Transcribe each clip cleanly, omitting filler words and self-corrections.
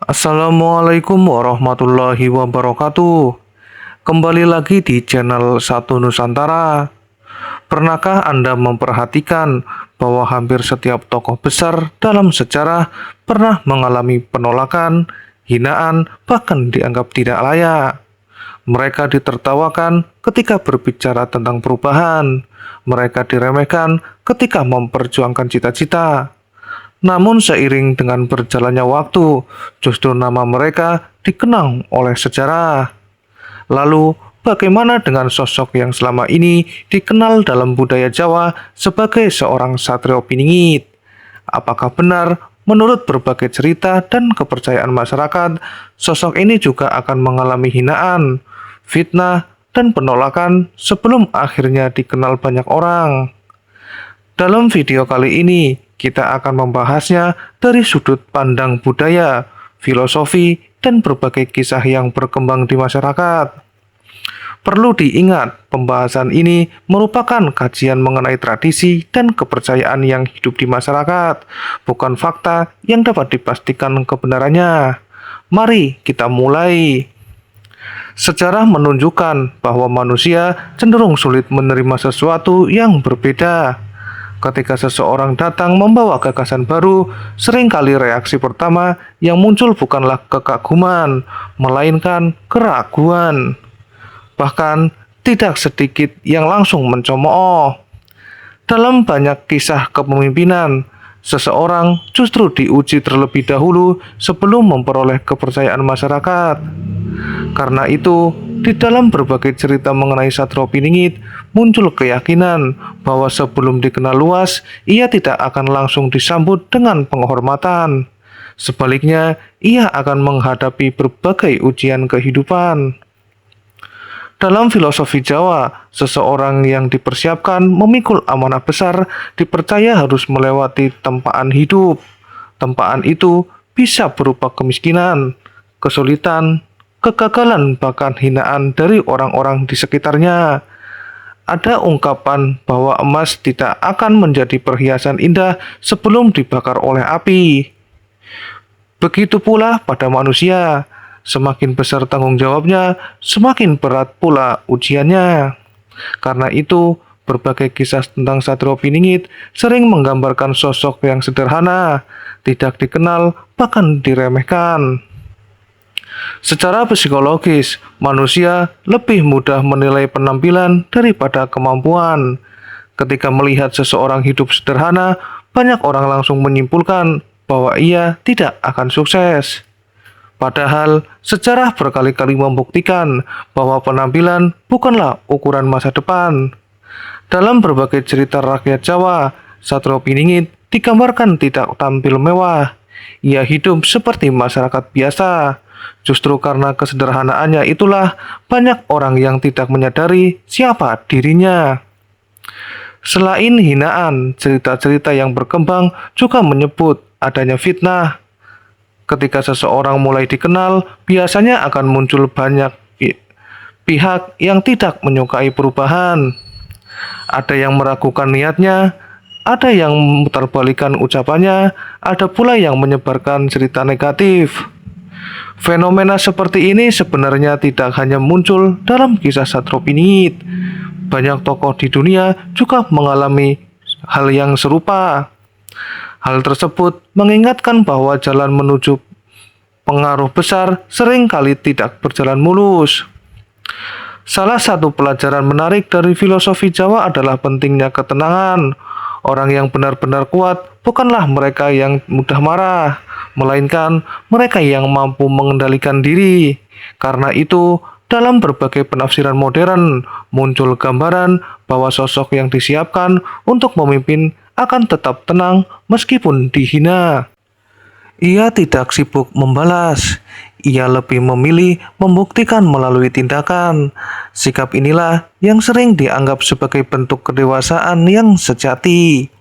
Assalamualaikum warahmatullahi wabarakatuh. Kembali lagi di channel Satu Nusantara. Pernahkah Anda memperhatikan bahwa hampir setiap tokoh besar dalam sejarah pernah mengalami penolakan, hinaan, bahkan dianggap tidak layak? Mereka ditertawakan ketika berbicara tentang perubahan. Mereka diremehkan ketika memperjuangkan cita-cita. Namun seiring dengan berjalannya waktu, justru nama mereka dikenang oleh sejarah. Lalu, bagaimana dengan sosok yang selama ini dikenal dalam budaya Jawa sebagai seorang satrio piningit? Apakah benar menurut berbagai cerita dan kepercayaan masyarakat, sosok ini juga akan mengalami hinaan, fitnah, dan penolakan sebelum akhirnya dikenal banyak orang? Dalam video kali ini, kita akan membahasnya dari sudut pandang budaya, filosofi, dan berbagai kisah yang berkembang di masyarakat. Perlu diingat, pembahasan ini merupakan kajian mengenai tradisi dan kepercayaan yang hidup di masyarakat, bukan fakta yang dapat dipastikan kebenarannya. Mari kita mulai. Sejarah menunjukkan bahwa manusia cenderung sulit menerima sesuatu yang berbeda. Ketika seseorang datang membawa gagasan baru, seringkali reaksi pertama yang muncul bukanlah kekaguman, melainkan keraguan. Bahkan, tidak sedikit yang langsung mencemooh. Dalam banyak kisah kepemimpinan, seseorang justru diuji terlebih dahulu sebelum memperoleh kepercayaan masyarakat. Karena itu, di dalam berbagai cerita mengenai Satrio Piningit, muncul keyakinan bahwa sebelum dikenal luas, ia tidak akan langsung disambut dengan penghormatan. Sebaliknya, ia akan menghadapi berbagai ujian kehidupan. Dalam filosofi Jawa, seseorang yang dipersiapkan memikul amanah besar dipercaya harus melewati tempaan hidup. Tempaan itu bisa berupa kemiskinan, kesulitan, kegagalan, bahkan hinaan dari orang-orang di sekitarnya. Ada ungkapan bahwa emas tidak akan menjadi perhiasan indah sebelum dibakar oleh api. Begitu pula pada manusia, semakin besar tanggung jawabnya, semakin berat pula ujiannya. Karena itu, berbagai kisah tentang Satrio Piningit sering menggambarkan sosok yang sederhana, tidak dikenal, bahkan diremehkan. Secara psikologis, manusia lebih mudah menilai penampilan daripada kemampuan. Ketika melihat seseorang hidup sederhana, banyak orang langsung menyimpulkan bahwa ia tidak akan sukses. Padahal, sejarah berkali-kali membuktikan bahwa penampilan bukanlah ukuran masa depan. Dalam berbagai cerita rakyat Jawa, Satrio Piningit digambarkan tidak tampil mewah. Ia hidup seperti masyarakat biasa. Justru karena kesederhanaannya itulah banyak orang yang tidak menyadari siapa dirinya. Selain hinaan, cerita-cerita yang berkembang juga menyebut adanya fitnah. Ketika seseorang mulai dikenal, biasanya akan muncul banyak pihak yang tidak menyukai perubahan. Ada yang meragukan niatnya, ada yang memutarbalikkan ucapannya, ada pula yang menyebarkan cerita negatif. Fenomena seperti ini sebenarnya tidak hanya muncul dalam kisah Satrio Piningit. Banyak tokoh di dunia juga mengalami hal yang serupa. Hal tersebut mengingatkan bahwa jalan menuju pengaruh besar seringkali tidak berjalan mulus. Salah satu pelajaran menarik dari filosofi Jawa adalah pentingnya ketenangan. Orang yang benar-benar kuat bukanlah mereka yang mudah marah, melainkan mereka yang mampu mengendalikan diri. Karena itu, dalam berbagai penafsiran modern, muncul gambaran bahwa sosok yang disiapkan untuk memimpin akan tetap tenang meskipun dihina. Ia tidak sibuk membalas, ia lebih memilih membuktikan melalui tindakan. Sikap inilah yang sering dianggap sebagai bentuk kedewasaan yang sejati.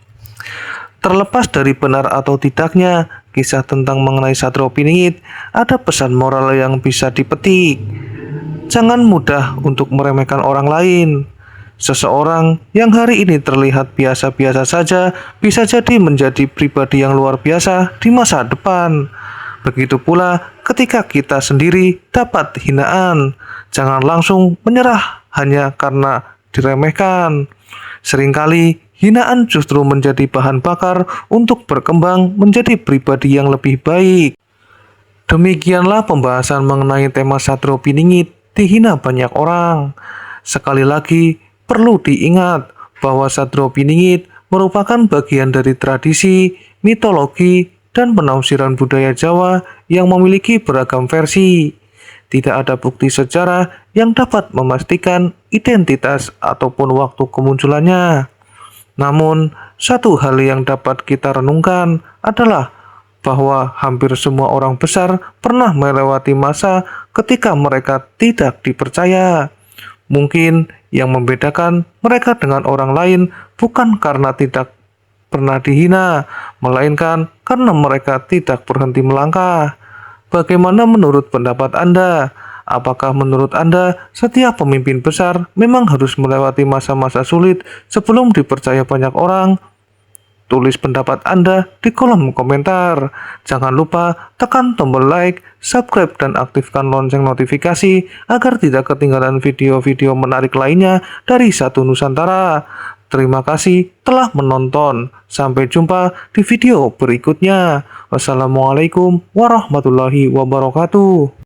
Terlepas dari benar atau tidaknya kisah tentang mengenai Satrio Piningit, ada pesan moral yang bisa dipetik. Jangan mudah untuk meremehkan orang lain. Seseorang yang hari ini terlihat biasa-biasa saja bisa jadi menjadi pribadi yang luar biasa di masa depan. Begitu pula ketika kita sendiri dapat hinaan, jangan langsung menyerah hanya karena diremehkan. Seringkali hinaan justru menjadi bahan bakar untuk berkembang menjadi pribadi yang lebih baik. Demikianlah pembahasan mengenai tema Satrio Piningit dihina banyak orang. Sekali lagi, perlu diingat bahwa Satrio Piningit merupakan bagian dari tradisi, mitologi, dan penafsiran budaya Jawa yang memiliki beragam versi. Tidak ada bukti sejarah yang dapat memastikan identitas ataupun waktu kemunculannya. Namun, satu hal yang dapat kita renungkan adalah bahwa hampir semua orang besar pernah melewati masa ketika mereka tidak dipercaya. Mungkin yang membedakan mereka dengan orang lain bukan karena tidak pernah dihina, melainkan karena mereka tidak berhenti melangkah. Bagaimana menurut pendapat Anda? Apakah menurut Anda setiap pemimpin besar memang harus melewati masa-masa sulit sebelum dipercaya banyak orang? Tulis pendapat Anda di kolom komentar. Jangan lupa tekan tombol like, subscribe, dan aktifkan lonceng notifikasi agar tidak ketinggalan video-video menarik lainnya dari Satu Nusantara. Terima kasih telah menonton. Sampai jumpa di video berikutnya. Wassalamualaikum warahmatullahi wabarakatuh.